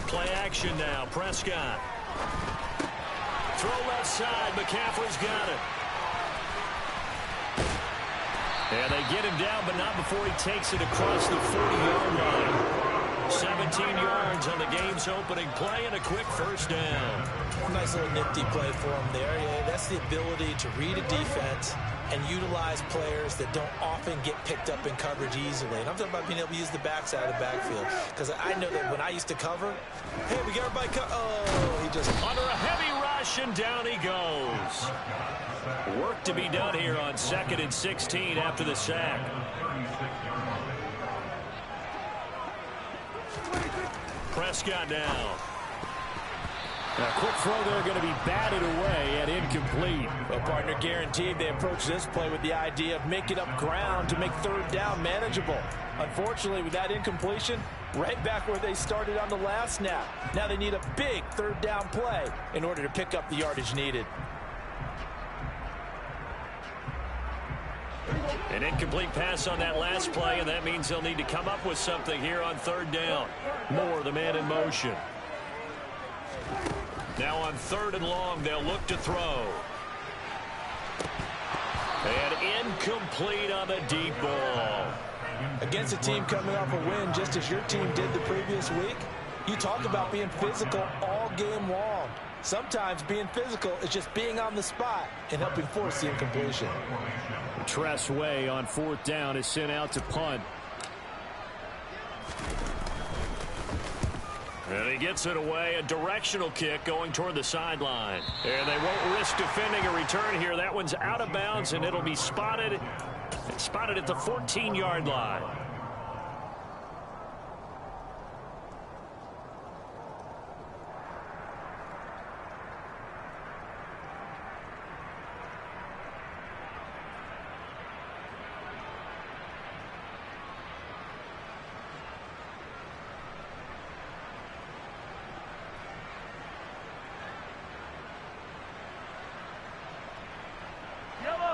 Play action now. Prescott. Throw left side. McCaffrey's got it. And they get him down, but not before he takes it across the 40-yard line. 17 yards on the game's opening play and a quick first down. Nice little nifty play for him there. Yeah, that's the ability to read a defense and utilize players that don't often get picked up in coverage easily. And I'm talking about being able to use the backside of the backfield. Because I know that when I used to cover, hey, we got everybody oh, he just... Under a heavy rush, and down he goes. Work to be done here on 2nd and 16 after the sack. Prescott now. A quick throw there going to be batted away and incomplete. Well, partner, guaranteed they approach this play with the idea of making up ground to make third down manageable. Unfortunately, with that incompletion, right back where they started on the last snap. Now they need a big third down play in order to pick up the yardage needed. An incomplete pass on that last play, and that means they'll need to come up with something here on third down. Moore, the man in motion. Now on 3rd and long, they'll look to throw. And incomplete on the deep ball. Against a team coming off a win, just as your team did the previous week, you talk about being physical all game long. Sometimes being physical is just being on the spot and helping force the incompletion. Tress Way on 4th down is sent out to punt. And he gets it away. A directional kick going toward the sideline. And they won't risk defending a return here. That one's out of bounds, and it'll be spotted at the 14-yard line.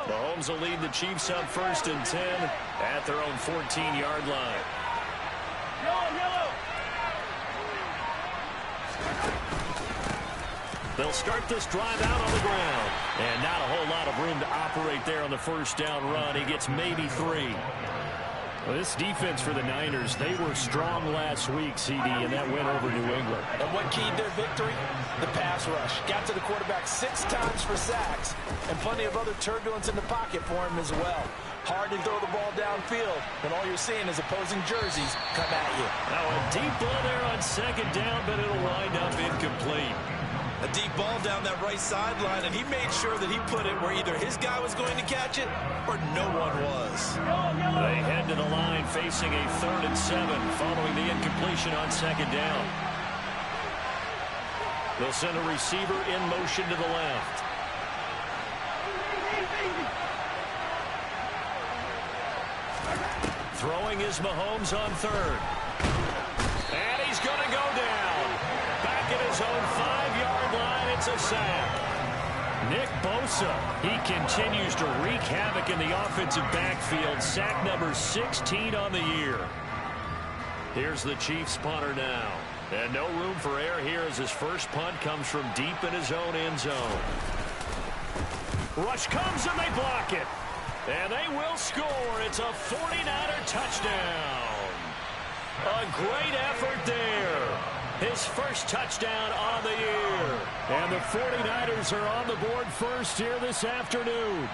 Mahomes will lead the Chiefs up 1st and 10 at their own 14-yard line. They'll start this drive out on the ground. And not a whole lot of room to operate there on the first down run. He gets maybe 3. Well, this defense for the Niners, they were strong last week, CD, in that win over New England. And what keyed their victory? The pass rush. Got to the quarterback 6 times for sacks, and plenty of other turbulence in the pocket for him as well. Hard to throw the ball downfield when all you're seeing is opposing jerseys come at you. Now a deep ball there on 2nd down, but it'll wind up incomplete. A deep ball down that right sideline, and he made sure that he put it where either his guy was going to catch it or no one was. They head to the line facing a 3rd and 7 following the incompletion on 2nd down. They'll send a receiver in motion to the left. Throwing is Mahomes on 3rd. And he's going to go down. Back at his own 5-yard line, it's a sack. Nick Bosa, he continues to wreak havoc in the offensive backfield. Sack number 16 on the year. Here's the Chiefs punter now. And no room for error here as his first punt comes from deep in his own end zone. Rush comes and they block it. And they will score. It's a 49er touchdown. A great effort there. His first touchdown on the year. And the 49ers are on the board first here this afternoon.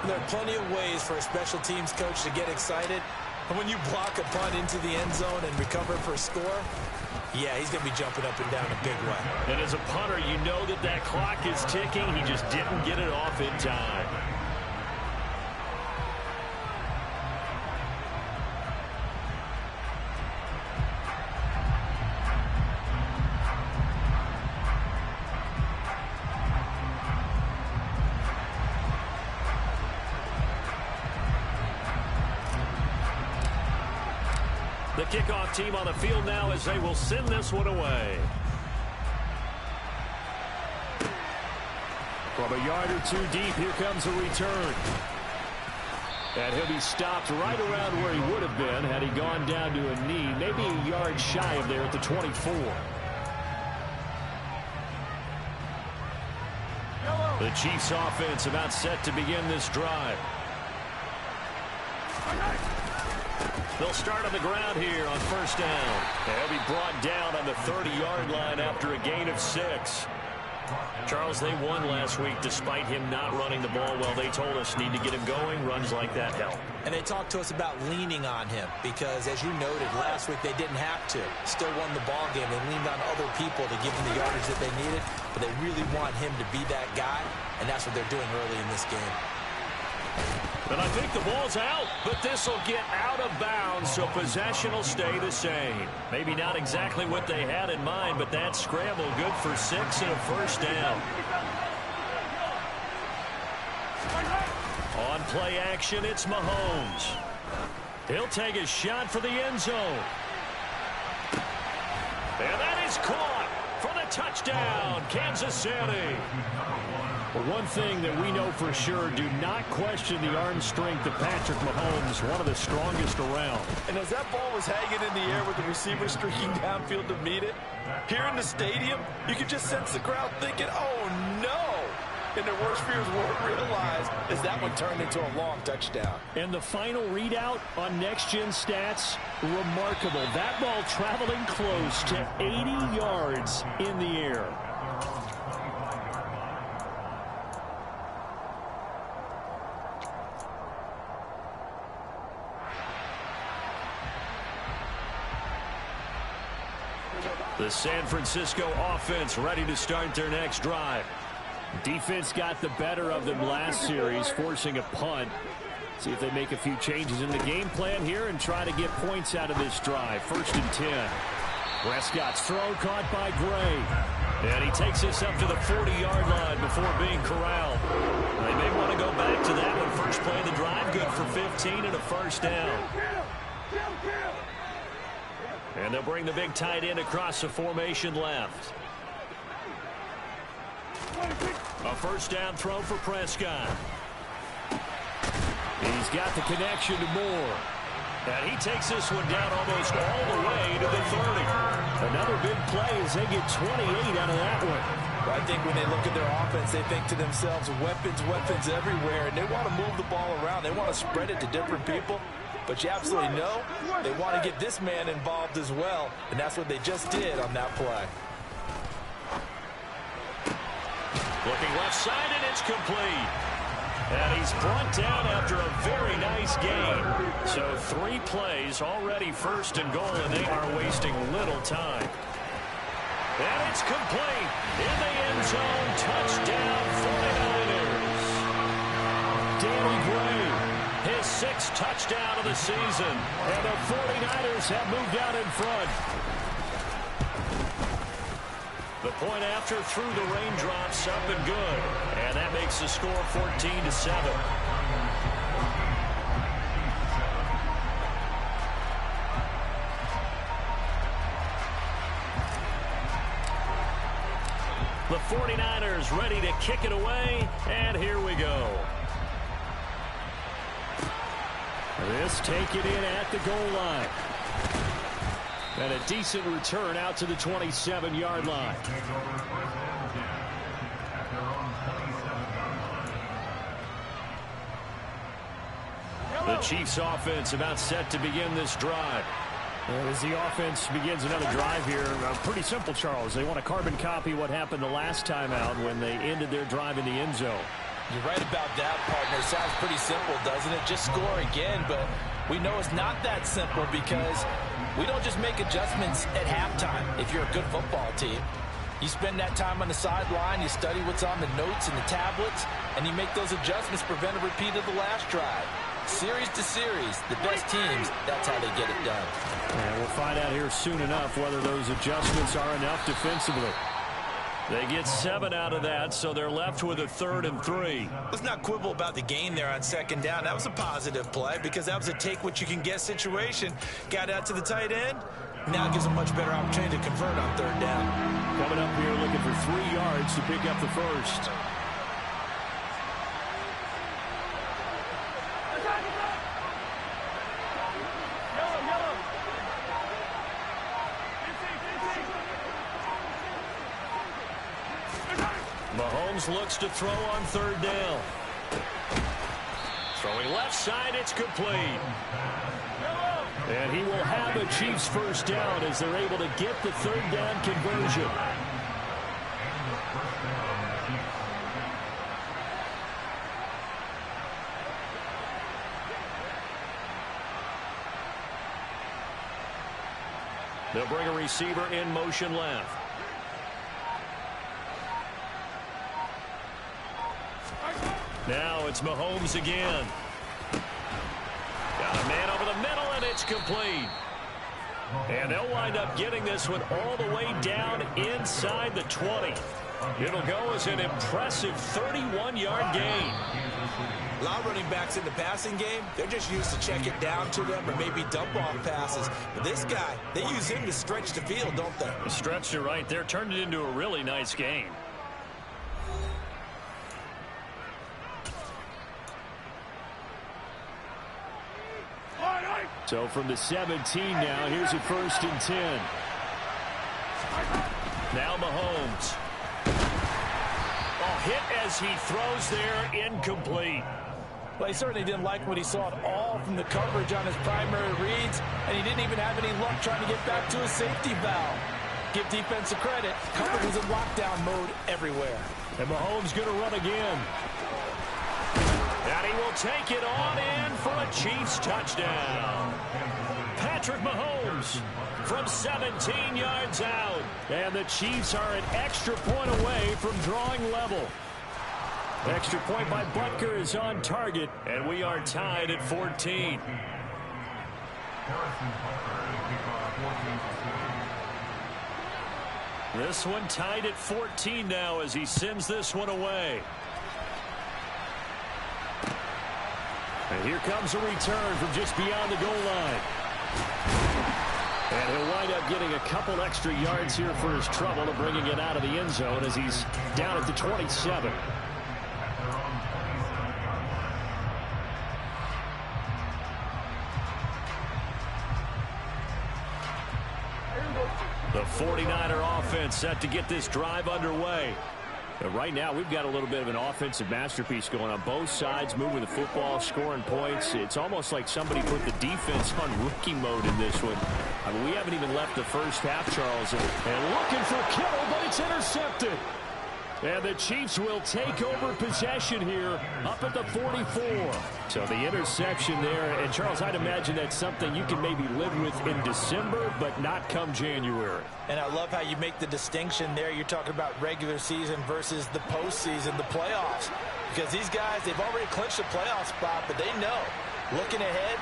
There are plenty of ways for a special teams coach to get excited. And when you block a punt into the end zone and recover for a score, yeah, he's going to be jumping up and down a big way. And as a punter, you know that that clock is ticking. He just didn't get it off in time. The kickoff team on the field now as they will send this one away. From a yard or two deep, here comes a return. And he'll be stopped right around where he would have been had he gone down to a knee, maybe a yard shy of there at the 24. The Chiefs offense about set to begin this drive. They'll start on the ground here on first down. They'll be brought down on the 30-yard line after a gain of 6. Charles, they won last week despite him not running the ball well. They told us need to get him going. Runs like that help. And they talked to us about leaning on him because, as you noted, last week they didn't have to. Still won the ball game. They leaned on other people to give them the yardage that they needed, but they really want him to be that guy, and that's what they're doing early in this game. But I think the ball's out, but this will get out of bounds, so possession will stay the same. Maybe not exactly what they had in mind, but that scramble good for 6 and a first down. On play action, it's Mahomes. He'll take a shot for the end zone. And that is caught for the touchdown, Kansas City. Well, one thing that we know for sure, do not question the arm strength of Patrick Mahomes, one of the strongest around. And as that ball was hanging in the air with the receiver streaking downfield to meet it, here in the stadium, you could just sense the crowd thinking, oh, no. And their worst fears weren't realized as that one turned into a long touchdown. And the final readout on next-gen stats, remarkable. That ball traveling close to 80 yards in the air. The San Francisco offense ready to start their next drive. Defense got the better of them last series, forcing a punt. See if they make a few changes in the game plan here and try to get points out of this drive. 1st and 10. Prescott's throw caught by Gray. And he takes this up to the 40-yard line before being corralled. They may want to go back to that one. First play of the drive, good for 15 and a first down. And they'll bring the big tight end across the formation left. A first down throw for Prescott. He's got the connection to Moore. And he takes this one down almost all the way to the 30. Another big play as they get 28 out of that one. I think when they look at their offense, they think to themselves, weapons, weapons everywhere. And they want to move the ball around. They want to spread it to different people. But you absolutely know they want to get this man involved as well. And that's what they just did on that play. Looking left side, and it's complete. And he's brought down after a very nice gain. So 3 plays already 1st and goal, and they are wasting little time. And it's complete. In the end zone, touchdown 49ers. Danny Gray, his 6th touchdown of the season. And the 49ers have moved out in front. The point after through the raindrops, up and good. And that makes the score 14-7. The 49ers ready to kick it away, and here we go. This taken in at the goal line. And a decent return out to the 27-yard line. The Chiefs offense about set to begin this drive. As the offense begins another drive here, pretty simple, Charles. They want to carbon copy what happened the last time out when they ended their drive in the end zone. You're right about that, partner. Sounds pretty simple, doesn't it? Just score again, but we know it's not that simple because we don't just make adjustments at halftime if you're a good football team. You spend that time on the sideline, you study what's on the notes and the tablets, and you make those adjustments, prevent a repeat of the last drive. Series to series, the best teams, that's how they get it done. And we'll find out here soon enough whether those adjustments are enough defensively. They get 7 out of that, so they're left with a 3rd and 3. Let's not quibble about the gain there on 2nd down. That was a positive play because that was a take-what-you-can-get situation. Got out to the tight end. Now it gives a much better opportunity to convert on 3rd down. Coming up here looking for 3 yards to pick up the first. Mahomes looks to throw on third down. Throwing left side, it's complete. And he will have a Chiefs first down as they're able to get the third down conversion. They'll bring a receiver in motion left. Now it's Mahomes again. Got a man over the middle, and it's complete. And they'll wind up getting this one all the way down inside the 20. It'll go as an impressive 31-yard gain. A lot of running backs in the passing game, they're just used to check it down to them or maybe dump-off passes. But this guy, they use him to stretch the field, don't they? Stretched it right there, turned it into a really nice game. So from the 17 now, here's a 1st and 10. Now Mahomes. Oh, hit as he throws there, incomplete. Well, he certainly didn't like what he saw at all from the coverage on his primary reads, and he didn't even have any luck trying to get back to his safety valve. Give defensive credit. Coverage was in lockdown mode everywhere. And Mahomes going to run again. And he will take it on in for a Chiefs touchdown. Patrick Mahomes from 17 yards out. And the Chiefs are an extra point away from drawing level. Extra point by Butker is on target, and we are tied at 14. This one tied at 14 now as he sends this one away. And here comes a return from just beyond the goal line. And he'll wind up getting a couple extra yards here for his trouble and bringing it out of the end zone as he's down at the 27. The 49er offense set to get this drive underway. But right now, we've got a little bit of an offensive masterpiece going on both sides, moving the football, scoring points. It's almost like somebody put the defense on rookie mode in this one. I mean, we haven't even left the first half, Charles. And looking for Kittle, but it's intercepted. And the Chiefs will take over possession here up at the 44. So the interception there. And, Charles, I'd imagine that's something you can maybe live with in December, but not come January. And I love how you make the distinction there. You're talking about regular season versus the postseason, the playoffs. Because these guys, they've already clinched a playoff spot, but they know, looking ahead,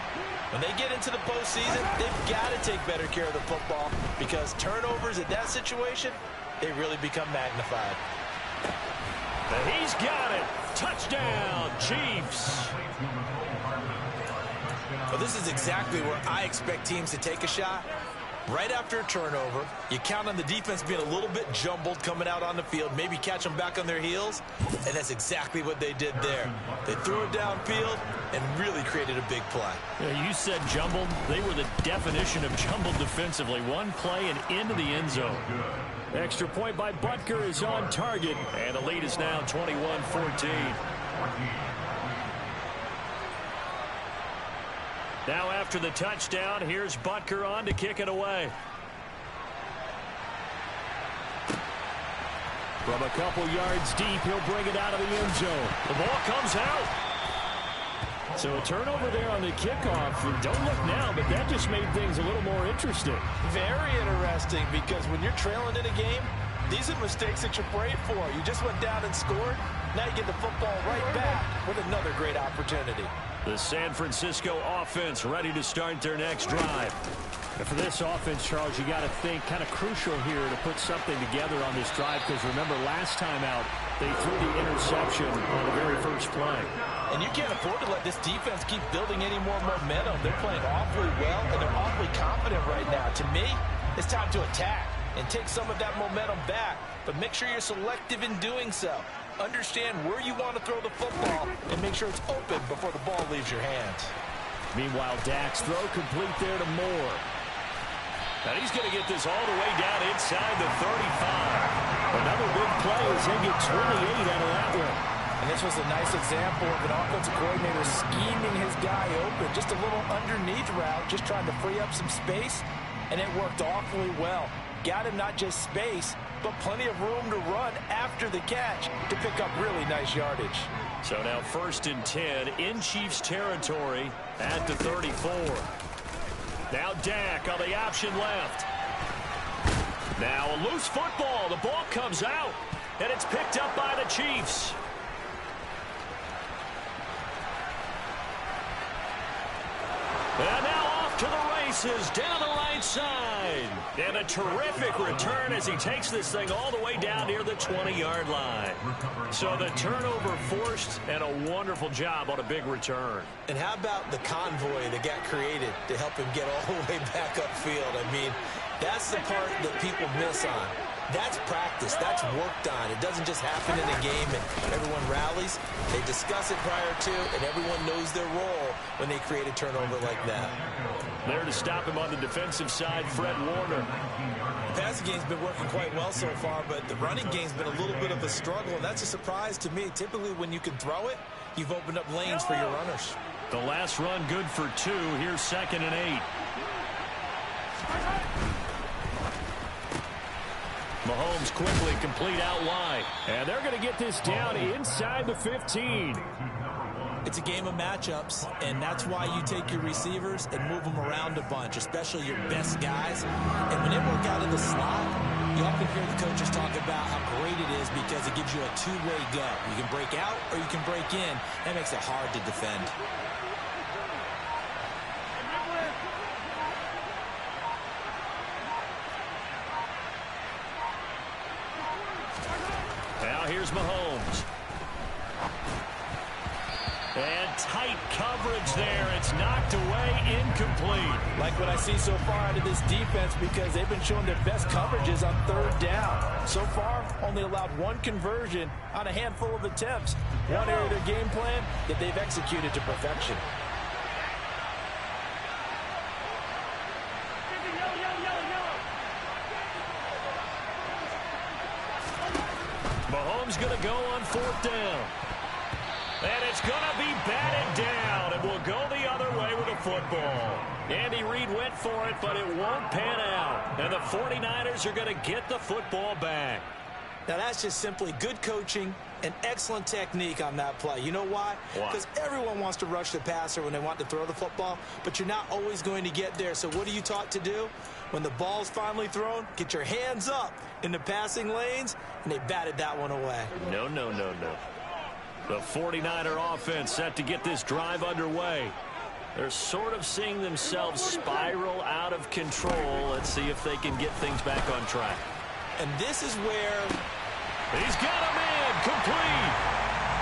when they get into the postseason, they've got to take better care of the football because turnovers in that situation, they really become magnified. And he's got it. Touchdown, Chiefs. Well, this is exactly where I expect teams to take a shot. Right after a turnover, you count on the defense being a little bit jumbled coming out on the field, maybe catch them back on their heels, and that's exactly what they did there. They threw it downfield and really created a big play. Yeah, you said jumbled. They were the definition of jumbled defensively. One play and into the end zone. Extra point by Butker is on target, and the lead is now 21-14. Now after the touchdown, here's Butker on to kick it away. From a couple yards deep, he'll bring it out of the end zone. The ball comes out. So a turnover there on the kickoff. Don't look now, but that just made things a little more interesting. Very interesting, because when you're trailing in a game, these are mistakes that you pray for. You just went down and scored. Now you get the football right back with another great opportunity. The San Francisco offense ready to start their next drive. And for this offense, Charles, you got to think kind of crucial here to put something together on this drive, because remember last time out, they threw the interception on the very first play. And you can't afford to let this defense keep building any more momentum. They're playing awfully well, and they're awfully confident right now. To me, it's time to attack and take some of that momentum back, but make sure you're selective in doing so. Understand where you want to throw the football and make sure it's open before the ball leaves your hands. Meanwhile, Dak's throw complete there to Moore. And he's going to get this all the way down inside the 35. Another big play as they get 28 out of that one. And this was a nice example of an offensive coordinator scheming his guy open. Just a little underneath route, just trying to free up some space, and it worked awfully well. Got him not just space, but plenty of room to run after the catch to pick up really nice yardage. So now 1st and 10 in Chiefs territory at the 34. Now Dak on the option left. Now a loose football. The ball comes out, and it's picked up by the Chiefs. And now off to the races down the right side. And a terrific return as he takes this thing all the way down near the 20-yard line. So the turnover forced, and a wonderful job on a big return. And how about the convoy that got created to help him get all the way back upfield? I mean, that's the part that people miss on. That's practice. That's worked on. It doesn't just happen in a game and everyone rallies. They discuss it prior to, and everyone knows their role when they create a turnover like that. There to stop him on the defensive side, Fred Warner. The passing game's been working quite well so far, but the running game's been a little bit of a struggle, and that's a surprise to me. Typically, when you can throw it, you've opened up lanes for your runners. The last run good for 2. Here's 2nd and 8. Mahomes quickly complete out wide. And they're going to get this down inside the 15. It's a game of matchups, and that's why you take your receivers and move them around a bunch, especially your best guys. And when they work out of the slot, you often hear the coaches talk about how great it is because it gives you a two-way go. You can break out or you can break in. That makes it hard to defend. Now here's Mahomes. And tight coverage there. It's knocked away, incomplete. Like what I see so far out of this defense because they've been showing their best coverages on 3rd down. So far, only allowed 1 conversion on a handful of attempts. One area of their game plan that they've executed to perfection. Mahomes going to go on 4th down. And it's going to be batted down, and we'll go the other way with the football. Andy Reid went for it, but it won't pan out. And the 49ers are going to get the football back. Now, that's just simply good coaching and excellent technique on that play. You know why? Because everyone wants to rush the passer when they want to throw the football, but you're not always going to get there. So what are you taught to do? When the ball's finally thrown, get your hands up in the passing lanes, and they batted that one away. No, no, no, no. The 49er offense set to get this drive underway. They're sort of seeing themselves spiral out of control. Let's see if they can get things back on track. And this is where he's got him in, complete.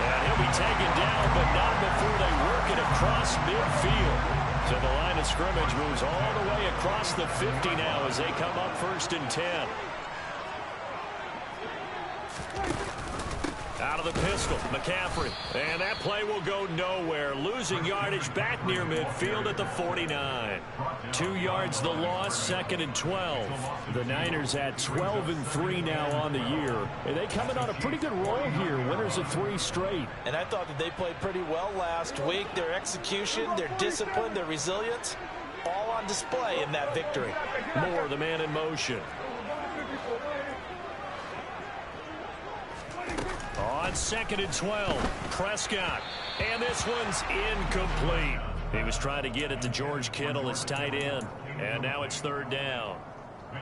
And he'll be taken down, but not before they work it across midfield. So the line of scrimmage moves all the way across the 50 now as they come up 1st and 10. Out of the pistol, McCaffrey. And that play will go nowhere. Losing yardage back near midfield at the 49. 2 yards the loss, 2nd and 12. The Niners at 12-3 now on the year. And they coming on a pretty good roll here. Winners of 3 straight. And I thought that they played pretty well last week. Their execution, their discipline, their resilience, all on display in that victory. Moore, the man in motion. On 2nd and 12, Prescott. And this one's incomplete. He was trying to get it to George Kittle, his tight end. And now it's 3rd down.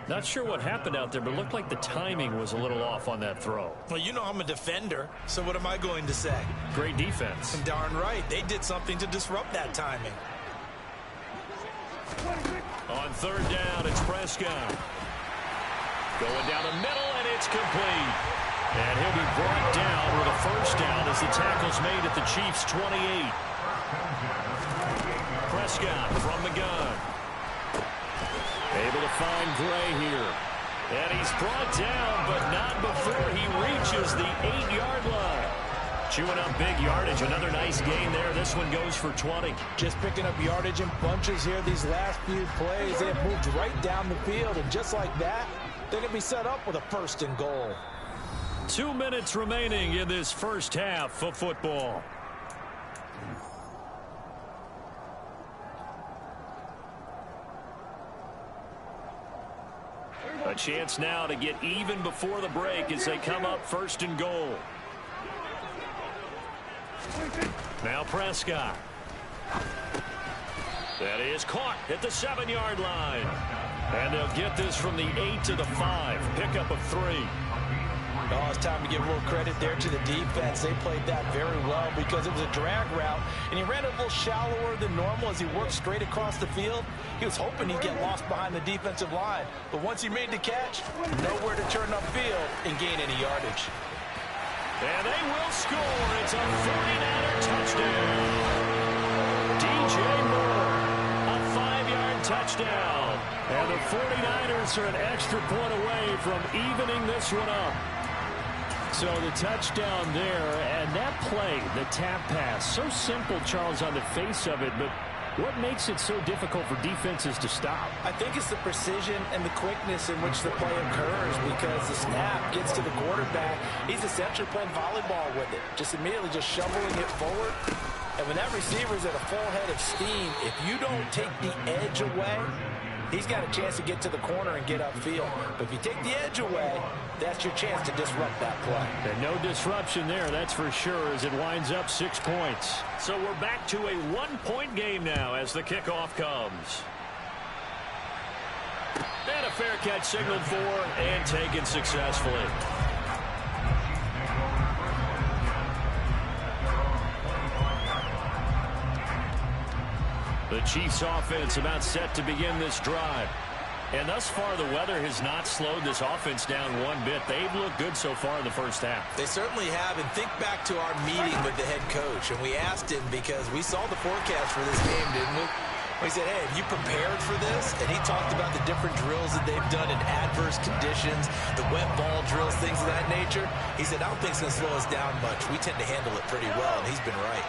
Not sure what happened out there, but it looked like the timing was a little off on that throw. Well, you know I'm a defender, so what am I going to say? Great defense. And darn right, they did something to disrupt that timing. On 3rd down, it's Prescott. Going down the middle, and it's complete. And he'll be brought down with a 1st down as the tackle's made at the Chiefs' 28. Prescott from the gun. Able to find Gray here. And he's brought down, but not before he reaches the 8-yard line. Chewing up big yardage. Another nice gain there. This one goes for 20. Just picking up yardage in bunches here these last few plays. They have moved right down the field, and just like that, they're going to be set up with a 1st and goal. 2 minutes remaining in this first half of football. A chance now to get even before the break as they come up first and goal. Now Prescott. That is caught at the 7-yard line. And they'll get this from the 8 to the 5. Pickup of 3. Oh, it's time to give a little credit there to the defense. They played that very well because it was a drag route, and he ran a little shallower than normal as he worked straight across the field. He was hoping he'd get lost behind the defensive line, but once he made the catch, nowhere to turn upfield and gain any yardage. And they will score. It's a 49er touchdown. DJ Moore, a 5-yard touchdown. And the 49ers are an extra point away from evening this one up. So the touchdown there, and that play, the tap pass, so simple, Charles, on the face of it, but what makes it so difficult for defenses to stop? I think it's the precision and the quickness in which the play occurs because the snap gets to the quarterback. He's essentially playing volleyball with it, just immediately just shoveling it forward. And when that receiver's at a full head of steam, if you don't take the edge away, he's got a chance to get to the corner and get upfield. But if you take the edge away, that's your chance to disrupt that play. And no disruption there, that's for sure, as it winds up 6 points. So we're back to a 1-point game now as the kickoff comes. And a fair catch signaled for and taken successfully. The Chiefs offense about set to begin this drive. And thus far, the weather has not slowed this offense down one bit. They've looked good so far in the first half. They certainly have. And think back to our meeting with the head coach. And we asked him because we saw the forecast for this game, didn't we? We said, hey, have you prepared for this? And he talked about the different drills that they've done in adverse conditions, the wet ball drills, things of that nature. He said, I don't think it's going to slow us down much. We tend to handle it pretty well, and he's been right.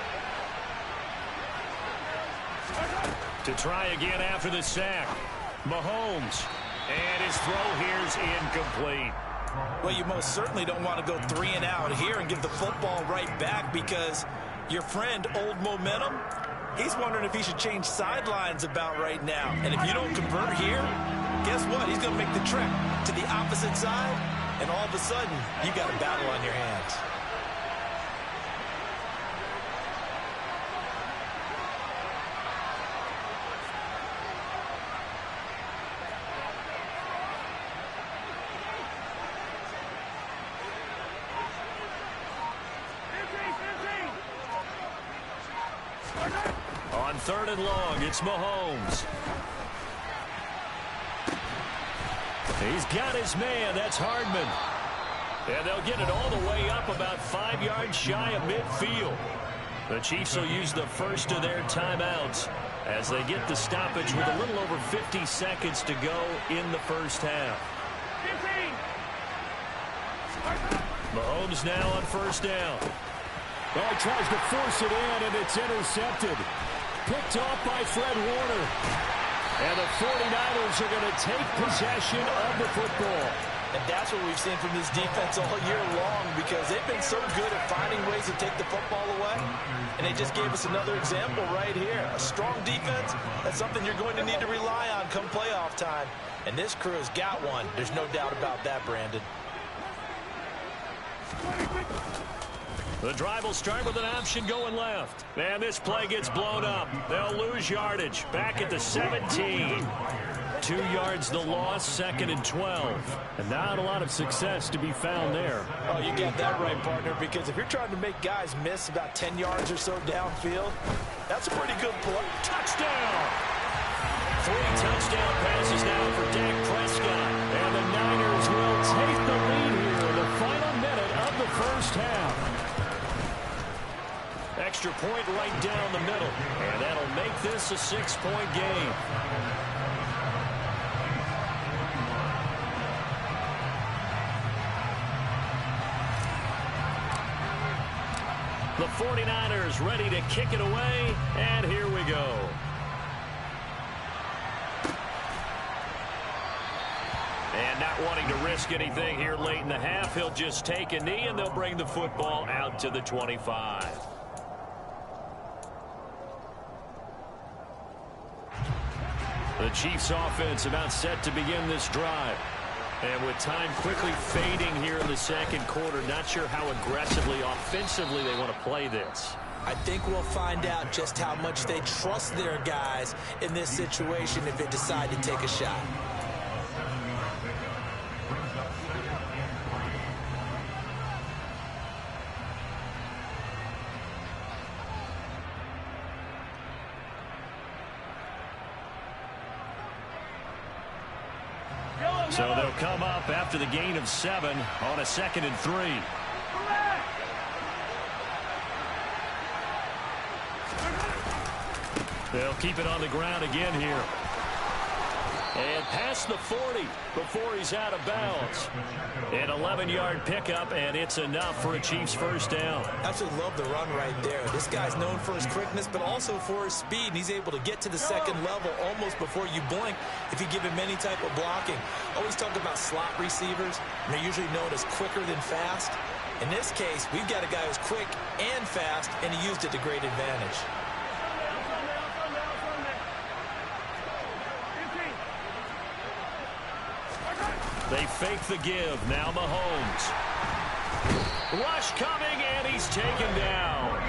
To try again after the sack. Mahomes. And his throw here's incomplete. Well, you most certainly don't want to go 3 and out here and give the football right back because your friend, Old Momentum, he's wondering if he should change sidelines about right now. And if you don't convert here, guess what? He's going to make the trek to the opposite side, and all of a sudden, you got a battle on your hands. On 3rd and long, it's Mahomes. He's got his man. That's Hardman. And they'll get it all the way up about 5 yards shy of midfield. The Chiefs will use the first of their timeouts as they get the stoppage with a little over 50 seconds to go in the first half. 15. Mahomes now on 1st down. Well, he tries to force it in, and it's intercepted. Picked off by Fred Warner. And the 49ers are going to take possession of the football. And that's what we've seen from this defense all year long because they've been so good at finding ways to take the football away. And they just gave us another example right here. A strong defense, that's something you're going to need to rely on come playoff time. And this crew has got one. There's no doubt about that, Brandon. The drive will start with an option going left. And this play gets blown up. They'll lose yardage. Back at the 17. 2 yards the loss, 2nd and 12. And not a lot of success to be found there. Oh, you got that right, partner, because if you're trying to make guys miss about 10 yards or so downfield, that's a pretty good play. Touchdown! 3 touchdown passes now for Dak Prescott. And the Niners will take the lead here in the final minute of the first half. Extra point right down the middle. And that'll make this a 6-point game. The 49ers ready to kick it away. And here we go. And not wanting to risk anything here late in the half, he'll just take a knee, and they'll bring the football out to the 25. The Chiefs offense about set to begin this drive. And with time quickly fading here in the second quarter, not sure how aggressively, offensively they want to play this. I think we'll find out just how much they trust their guys in this situation if they decide to take a shot. So they'll come up after the gain of 7 on a 2nd and 3. They'll keep it on the ground again here. And past the 40 before he's out of bounds. An 11-yard pickup, and it's enough for a Chiefs first down. Absolutely love the run right there. This guy's known for his quickness, but also for his speed. And he's able to get to the second level almost before you blink if you give him any type of blocking. Always talk about slot receivers, and they're usually known as quicker than fast. In this case, we've got a guy who's quick and fast, and he used it to great advantage. They fake the give. Now Mahomes. Rush coming, and he's taken down.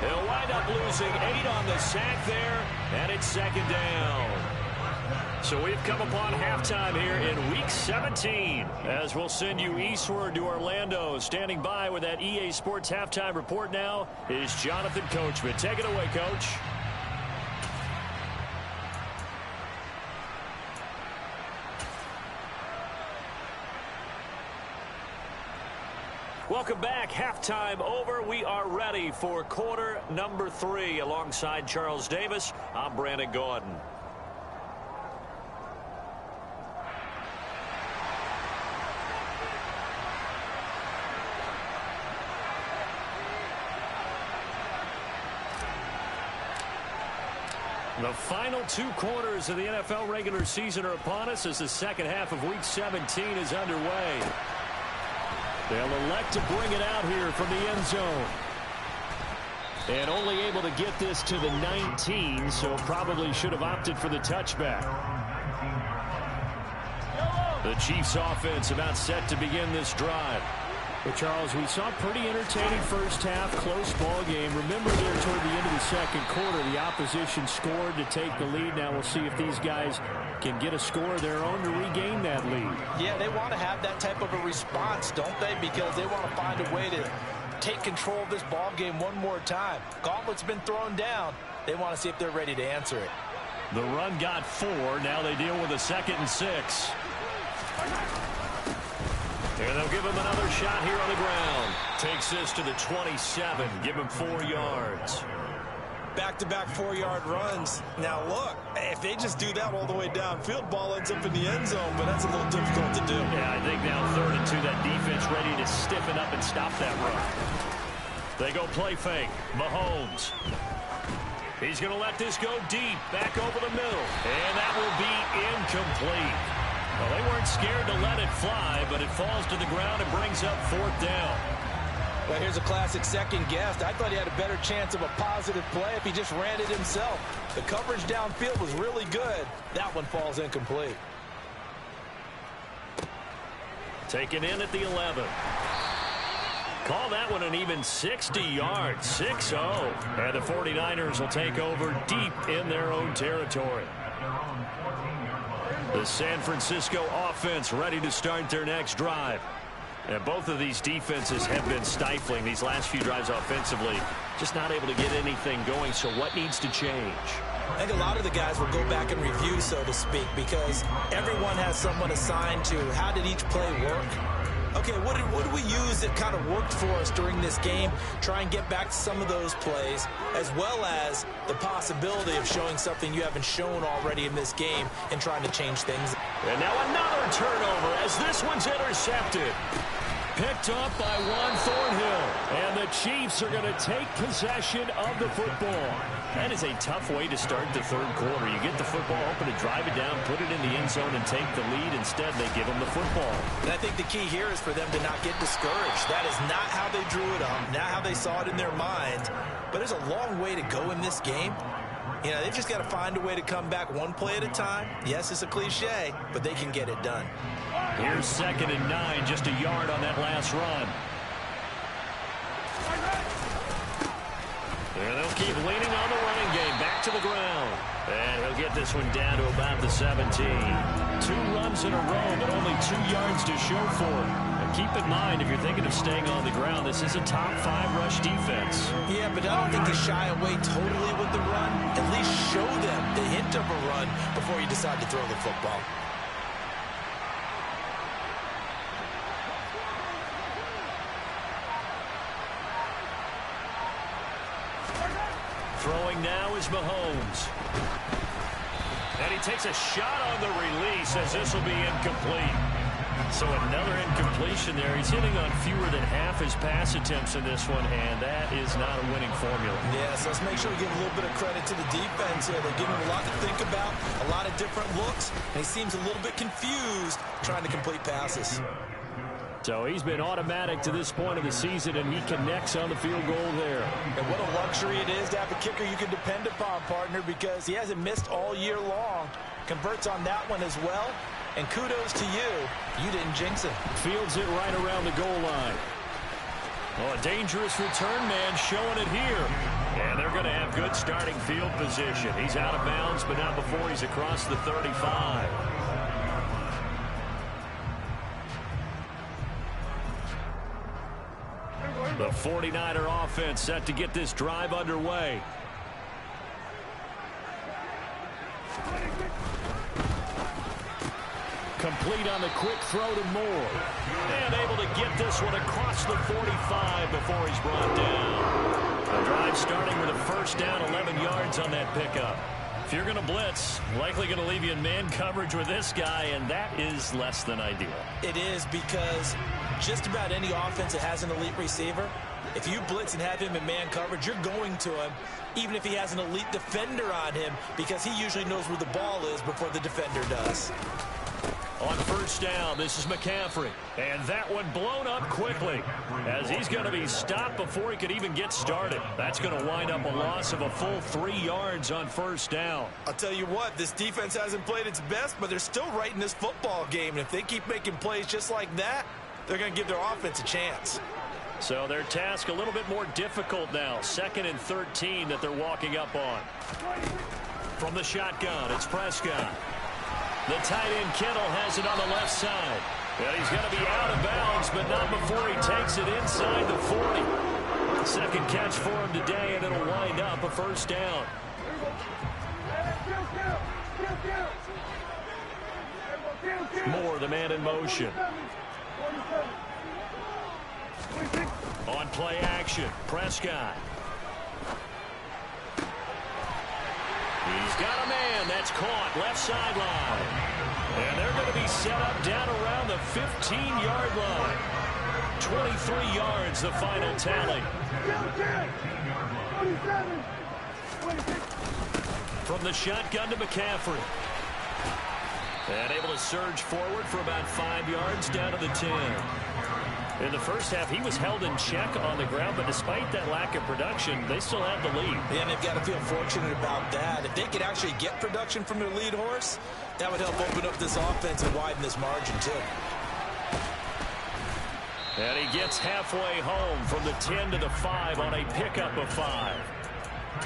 He'll wind up losing 8 on the sack there, and it's 2nd down. So we've come upon halftime here in Week 17, as we'll send you eastward to Orlando. Standing by with that EA Sports halftime report now is Jonathan Coachman. Take it away, Coach. Welcome back. Halftime over. We are ready for quarter number 3. Alongside Charles Davis, I'm Brandon Gordon. The final 2 quarters of the NFL regular season are upon us as the second half of Week 17 is underway. They'll elect to bring it out here from the end zone. And only able to get this to the 19, so probably should have opted for the touchback. The Chiefs offense about set to begin this drive. But Charles, we saw a pretty entertaining first half, close ball game. Remember there toward the end of the second quarter, the opposition scored to take the lead. Now we'll see if these guys can get a score of their own to regain that lead. Yeah, they want to have that type of a response, don't they? Because they want to find a way to take control of this ball game one more time. Gauntlet's been thrown down. They want to see if they're ready to answer it. The run got 4. Now they deal with a 2nd and 6. And they'll give him another shot here on the ground. Takes this to the 27. Give him 4 yards. Back-to-back 4-yard runs. Now, look, if they just do that all the way downfield, ball ends up in the end zone, but that's a little difficult to do. Yeah, I think now 3rd and 2, that defense ready to stiffen up and stop that run. They go play fake. Mahomes. He's going to let this go deep, back over the middle. And that will be incomplete. Well, they weren't scared to let it fly, but it falls to the ground and brings up 4th down. Well, here's a classic second guess. I thought he had a better chance of a positive play if he just ran it himself. The coverage downfield was really good. That one falls incomplete. Taken in at the 11. Call that one an even 60 yards, 6-0. And the 49ers will take over deep in their own territory. The San Francisco offense ready to start their next drive. And both of these defenses have been stifling these last few drives offensively. Just not able to get anything going, so what needs to change? I think a lot of the guys will go back and review, so to speak, because everyone has someone assigned to how did each play work. Okay, what did we use that kind of worked for us during this game? Try and get back to some of those plays, as well as the possibility of showing something you haven't shown already in this game and trying to change things. And now another turnover as this one's intercepted. Picked up by Juan Thornhill. And the Chiefs are going to take possession of the football. That is a tough way to start the third quarter. You get the football open to drive it down, put it in the end zone, and take the lead. Instead, they give them the football. And I think the key here is for them to not get discouraged. That is not how they drew it up, not how they saw it in their minds. But there's a long way to go in this game. You know, they've just got to find a way to come back one play at a time. Yes, it's a cliche, but they can get it done. Here's 2nd and 9, just a yard on that last run. And they'll keep leaning on the running game. Back to the ground. And he'll get this one down to about the 17. 2 runs in a row, but only 2 yards to show for it. And keep in mind, if you're thinking of staying on the ground, this is a top 5 rush defense. Yeah, but I don't think you shy away totally with the run. At least show them the hint of a run before you decide to throw the football. Throwing now is Mahomes. And he takes a shot on the release as this will be incomplete. So another incompletion there. He's hitting on fewer than half his pass attempts in this one, and that is not a winning formula. Yeah, so let's make sure we give a little bit of credit to the defense here. They're giving him a lot to think about, a lot of different looks, and he seems a little bit confused trying to complete passes. So he's been automatic to this point of the season, and he connects on the field goal there. And what a luxury it is to have a kicker you can depend upon, partner, because he hasn't missed all year long. Converts on that one as well. And kudos to you. You didn't jinx him. Fields it right around the goal line. Oh, a dangerous return man showing it here. And they're going to have good starting field position. He's out of bounds, but not before he's across the 35. The 49er offense set to get this drive underway. Complete on the quick throw to Moore. And able to get this one across the 45 before he's brought down. The drive starting with a first down, 11 yards on that pickup. If you're going to blitz, likely going to leave you in man coverage with this guy, and that is less than ideal. It is, because just about any offense that has an elite receiver, if you blitz and have him in man coverage, you're going to him, even if he has an elite defender on him, because he usually knows where the ball is before the defender does. On first down, this is McCaffrey. And that one blown up quickly as he's going to be stopped before he could even get started. That's going to wind up a loss of a full 3 yards on first down. I'll tell you what, this defense hasn't played its best, but they're still right in this football game. And if they keep making plays just like that, they're going to give their offense a chance. So their task a little bit more difficult now. 2nd and 13 that they're walking up on. From the shotgun, it's Prescott. The tight end Kittle has it on the left side. And he's going to be out of bounds, but not before he takes it inside the 40. Second catch for him today, and it'll wind up a first down. Moore, the man in motion. On play action, Prescott. He's got a man that's caught left sideline. And they're going to be set up down around the 15-yard line. 23 yards, the final tally. From the shotgun to McCaffrey. And able to surge forward for about 5 yards down to the 10. In the first half, he was held in check on the ground, but despite that lack of production, they still have the lead. Yeah, and they've got to feel fortunate about that. If they could actually get production from their lead horse, that would help open up this offense and widen this margin, too. And he gets halfway home from the 10 to the 5 on a pickup of 5.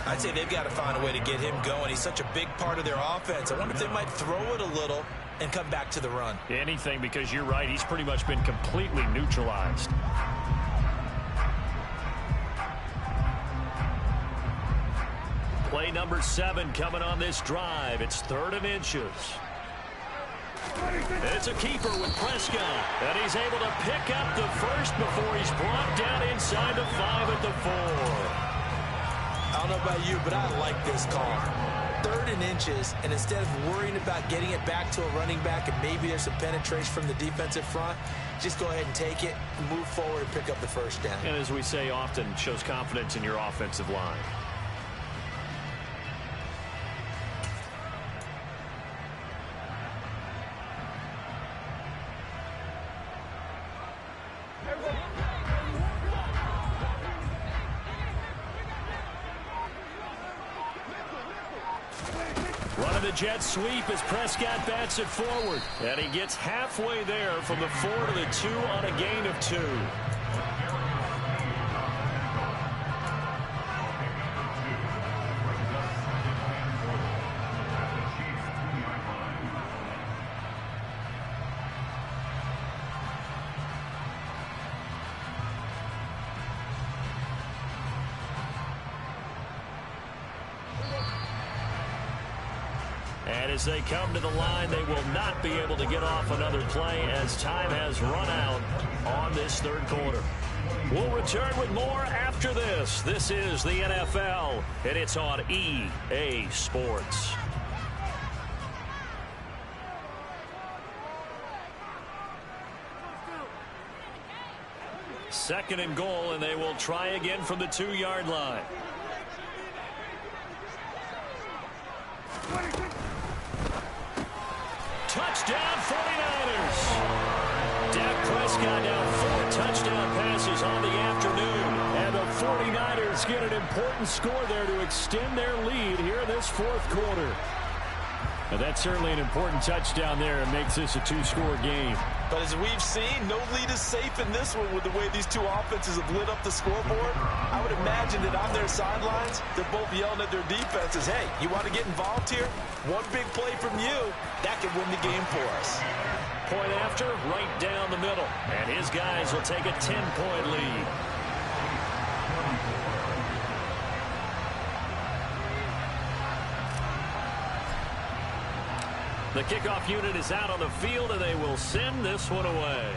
I'd say they've got to find a way to get him going. He's such a big part of their offense. I wonder if they might throw it a little and come back to the run. Anything, because you're right, he's pretty much been completely neutralized. Play number 7 coming on this drive. It's 3rd and inches. It's a keeper with Prescott, and he's able to pick up the first before he's brought down inside the 5 at the 4. I don't know about you, but I like this call. 3rd 3rd and inches, and instead of worrying about getting it back to a running back and maybe there's some penetration from the defensive front, just go ahead and take it, move forward, and pick up the 1st down. And as we say often, shows confidence in your offensive line. Running the jet sweep as Prescott bats it forward. And he gets halfway there from the 4 to the 2 on a gain of 2. And as they come to the line, they will not be able to get off another play as time has run out on this 3rd quarter. We'll return with more after this. This is the NFL, and it's on EA Sports. Second and goal, and they will try again from the 2-yard line. Touchdown 49ers. Dak Prescott now 4 touchdown passes on the afternoon. And the 49ers get an important score there to extend their lead here in this 4th quarter. Now that's certainly an important touchdown there. It makes this a 2-score game. But as we've seen, no lead is safe in this one with the way these two offenses have lit up the scoreboard. I would imagine that on their sidelines, they're both yelling at their defenses, hey, you want to get involved here? One big play from you, that could win the game for us. Point after, right down the middle. And his guys will take a 10-point lead. The kickoff unit is out on the field, and they will send this one away.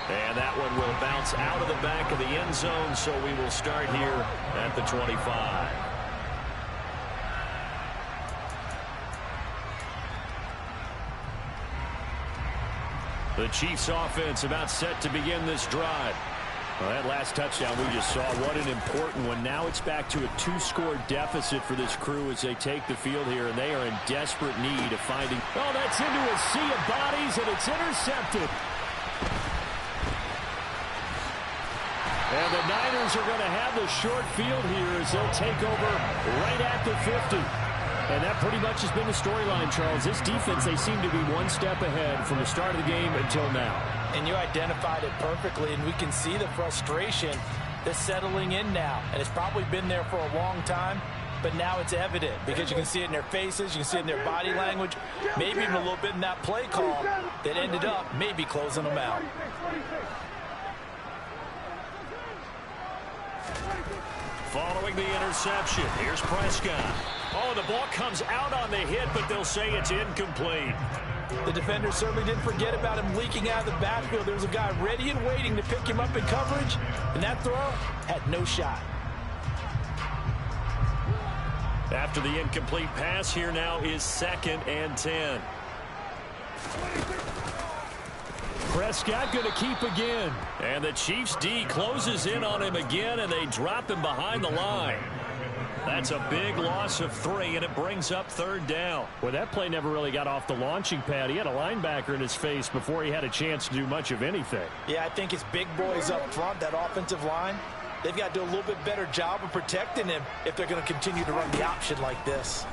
And that one will bounce out of the back of the end zone, so we will start here at the 25. The Chiefs offense about set to begin this drive. Well, that last touchdown we just saw, what an important one. Now it's back to a 2-score deficit for this crew as they take the field here, and they are in desperate need of finding. Oh, that's into a sea of bodies, and it's intercepted. And the Niners are going to have the short field here as they'll take over right at the 50. And that pretty much has been the storyline, Charles. This defense, they seem to be one step ahead from the start of the game until now. And you identified it perfectly, and we can see the frustration that's settling in now. And it's probably been there for a long time, but now it's evident because you can see it in their faces, you can see it in their body language, maybe even a little bit in that play call that ended up maybe closing them out. Following the interception, here's Prescott. Oh, the ball comes out on the hit, but they'll say it's incomplete. The defender certainly didn't forget about him leaking out of the backfield. There was a guy ready and waiting to pick him up in coverage, and that throw had no shot. After the incomplete pass, here now is 2nd and 10. Prescott going to keep again. And the Chiefs D closes in on him again, and they drop him behind the line. That's a big loss of 3, and it brings up 3rd down. Well, that play never really got off the launching pad. He had a linebacker in his face before he had a chance to do much of anything. Yeah, I think it's big boys up front, that offensive line. They've got to do a little bit better job of protecting him if they're going to continue to run the option like this.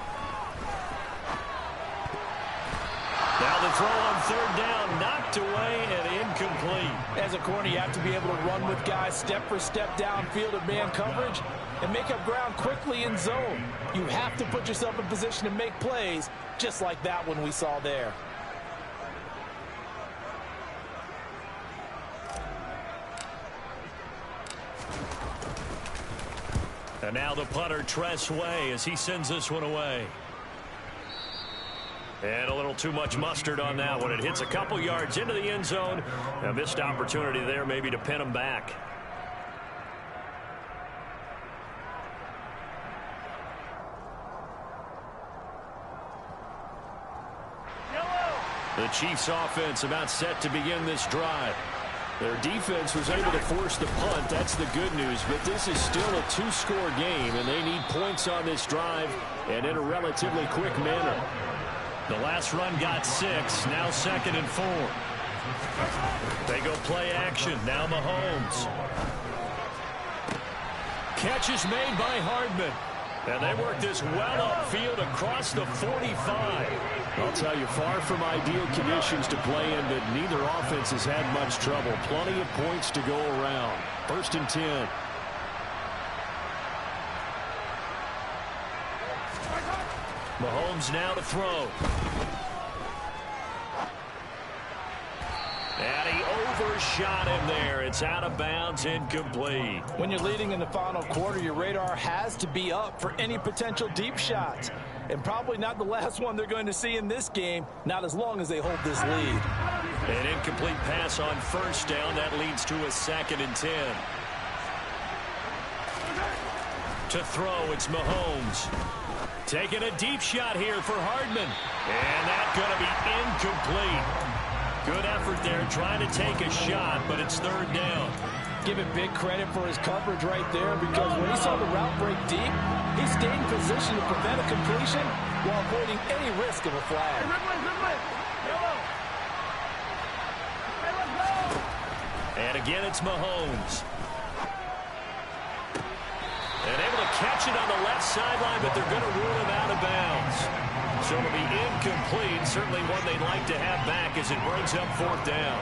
Now the throw on 3rd down, knocked away and incomplete. As a corner, you have to be able to run with guys step for step downfield of man coverage and make up ground quickly in zone. You have to put yourself in position to make plays just like that one we saw there. And now the punter, Tress Way, as he sends this one away. And a little too much mustard on that one. It hits a couple yards into the end zone. A missed opportunity there maybe to pin him back. The Chiefs offense about set to begin this drive. Their defense was able to force the punt. That's the good news. But this is still a two-score game, and they need points on this drive and in a relatively quick manner. The last run got 6. Now 2nd and 4. They go play action. Now Mahomes. Catch is made by Hardman. And they work this well upfield across the 45. I'll tell you, far from ideal conditions to play in, but neither offense has had much trouble. Plenty of points to go around. 1st and 10. Mahomes now to throw. And he overshot him there. It's out of bounds, incomplete. When you're leading in the final quarter, your radar has to be up for any potential deep shots. And probably not the last one they're going to see in this game, not as long as they hold this lead. An incomplete pass on 1st down. That leads to a 2nd and 10. To throw, it's Mahomes. Taking a deep shot here for Hardman. And that's going to be incomplete. Good effort there trying to take a shot, but it's 3rd down. Give it big credit for his coverage right there, because when he saw the route break deep, he stayed in position to prevent a completion while avoiding any risk of a flag. And again, it's Mahomes. And able to catch it on the left sideline, but they're going to rule him out of bounds. So it'll be incomplete. Certainly one they'd like to have back as it brings up 4th down.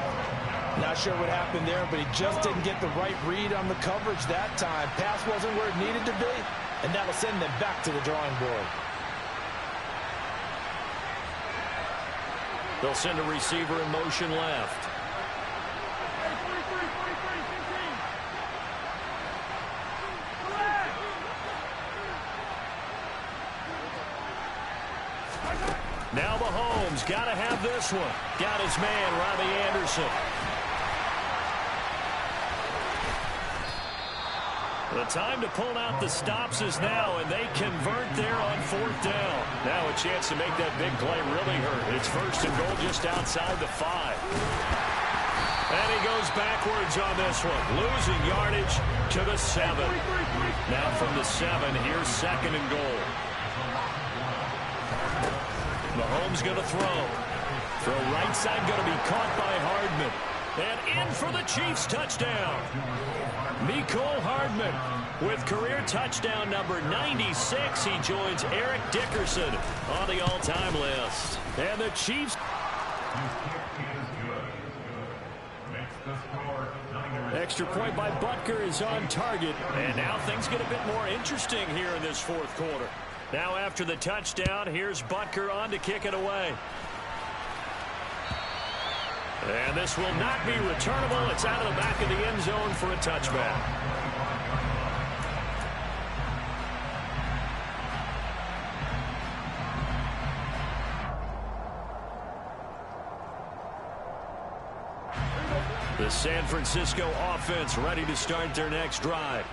Not sure what happened there, but he just didn't get the right read on the coverage that time. Pass wasn't where it needed to be, and that'll send them back to the drawing board. They'll send a receiver in motion left. Now Mahomes got to have this one. Got his man, Robbie Anderson. The time to pull out the stops is now, and they convert there on 4th down. Now a chance to make that big play really hurt. It's 1st and goal just outside the 5. And he goes backwards on this one, losing yardage to the 7. Now from the 7, here's 2nd and goal. Mahomes going to throw. Throw right side going to be caught by Hardman. And in for the Chiefs touchdown. Mecole Hardman with career touchdown number 96. He joins Eric Dickerson on the all-time list. And the Chiefs. Extra point by Butker is on target. And now things get a bit more interesting here in this 4th quarter. Now after the touchdown, here's Butker on to kick it away. And this will not be returnable. It's out of the back of the end zone for a touchback. The San Francisco offense ready to start their next drive.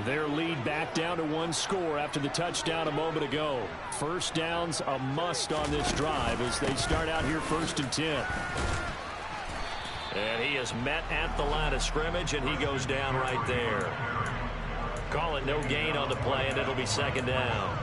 Their lead back down to 1 score after the touchdown a moment ago. 1st down's a must on this drive as they start out here 1st and 10. And he is met at the line of scrimmage, and he goes down right there. Call it no gain on the play, and it'll be 2nd down.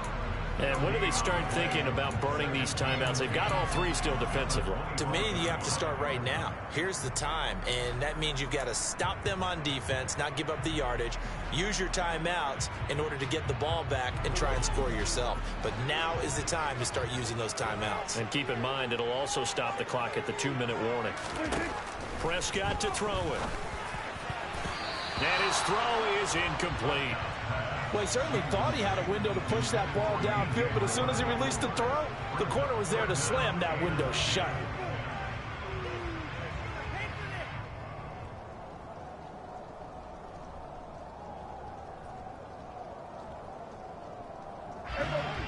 And when do they start thinking about burning these timeouts? They've got all 3 still defensively. To me, you have to start right now. Here's the time, and that means you've got to stop them on defense, not give up the yardage, use your timeouts in order to get the ball back and try and score yourself. But now is the time to start using those timeouts. And keep in mind, it'll also stop the clock at the 2-minute warning. Prescott to throw it. And his throw is incomplete. Well, he certainly thought he had a window to push that ball downfield, but as soon as he released the throw, the corner was there to slam that window shut.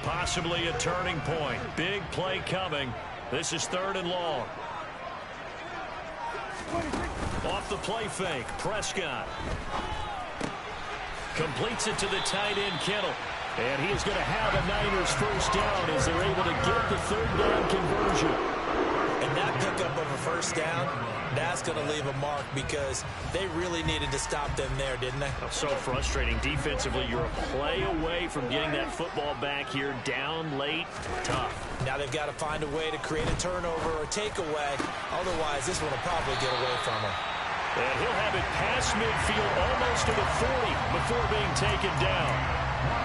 Possibly a turning point. Big play coming. This is 3rd and long. Off the play fake, Prescott. Completes it to the tight end, Kittle. And he is going to have a Niners 1st down as they're able to get the 3rd down conversion. And that first down, that's going to leave a mark because they really needed to stop them there, didn't they? So frustrating. Defensively, you're a play away from getting that football back here. Down late, tough. Now they've got to find a way to create a turnover or takeaway. Otherwise, this one will probably get away from them. And he'll have it past midfield, almost to the 40 before being taken down.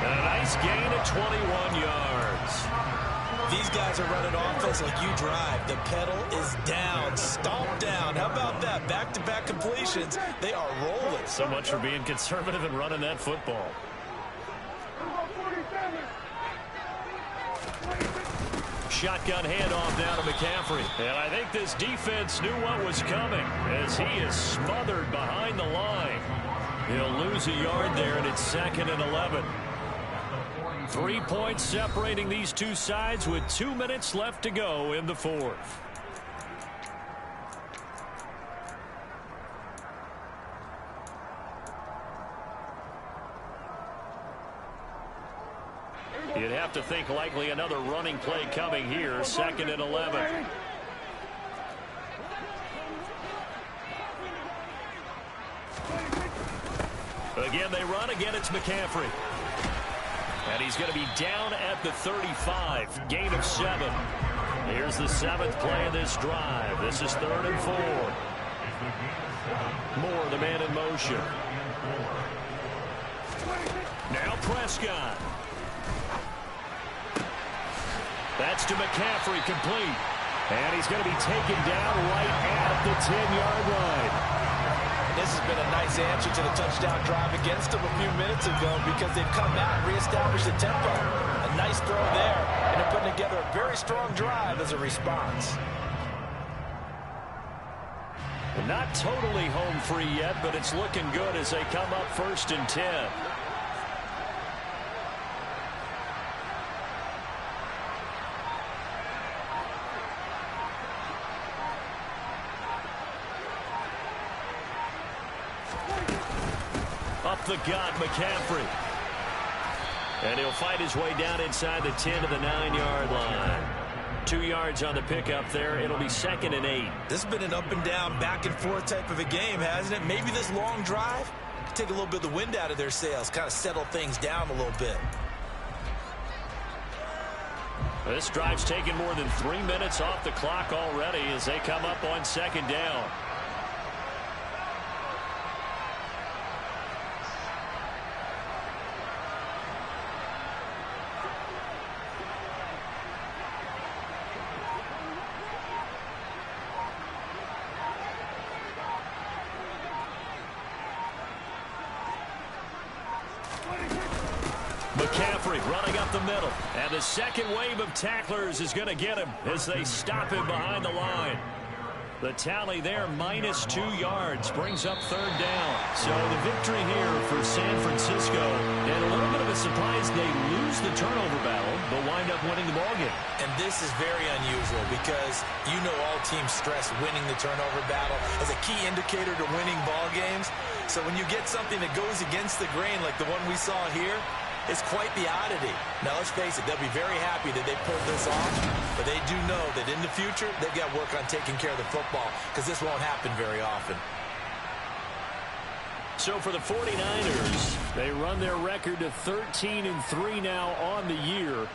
And a nice gain of 21 yards. These guys are running offense like you drive. The pedal is down, stomp down. How about that? Back-to-back completions. They are rolling. So much for being conservative and running that football. Shotgun handoff down to McCaffrey. And I think this defense knew what was coming as he is smothered behind the line. He'll lose a yard there, and it's 2nd and 11. 3 points separating these two sides with 2 minutes left to go in the fourth. You'd have to think likely another running play coming here. 2nd and 11. Again, they run. Again, it's McCaffrey. And he's going to be down at the 35. Gain of 7. Here's the 7th play of this drive. This is 3rd and 4. Moore, the man in motion. Now Prescott. That's to McCaffrey, complete. And he's going to be taken down right at the 10-yard line. This has been a nice answer to the touchdown drive against them a few minutes ago because they've come out and reestablished the tempo. A nice throw there, and they're putting together a very strong drive as a response. Not totally home free yet, but it's looking good as they come up 1st and 10. Up the gut, McCaffrey. And he'll fight his way down inside the 10 to the 9-yard line. 2 yards on the pickup there. It'll be 2nd and 8. This has been an up and down, back and forth type of a game, hasn't it? Maybe this long drive could take a little bit of the wind out of their sails, kind of settle things down a little bit. This drive's taken more than 3 minutes off the clock already as they come up on 2nd down. McCaffrey running up the middle. And the second wave of tacklers is going to get him as they stop him behind the line. The tally there, -2 yards, brings up 3rd down. So the victory here for San Francisco. And a little bit of a surprise, they lose the turnover battle, but wind up winning the ballgame. And this is very unusual because you know all teams stress winning the turnover battle as a key indicator to winning ball games. So when you get something that goes against the grain like the one we saw here, it's quite the oddity. Now, let's face it, they'll be very happy that they pulled this off, but they do know that in the future, they've got to work on taking care of the football because this won't happen very often. So for the 49ers, they run their record to 13-3 now on the year.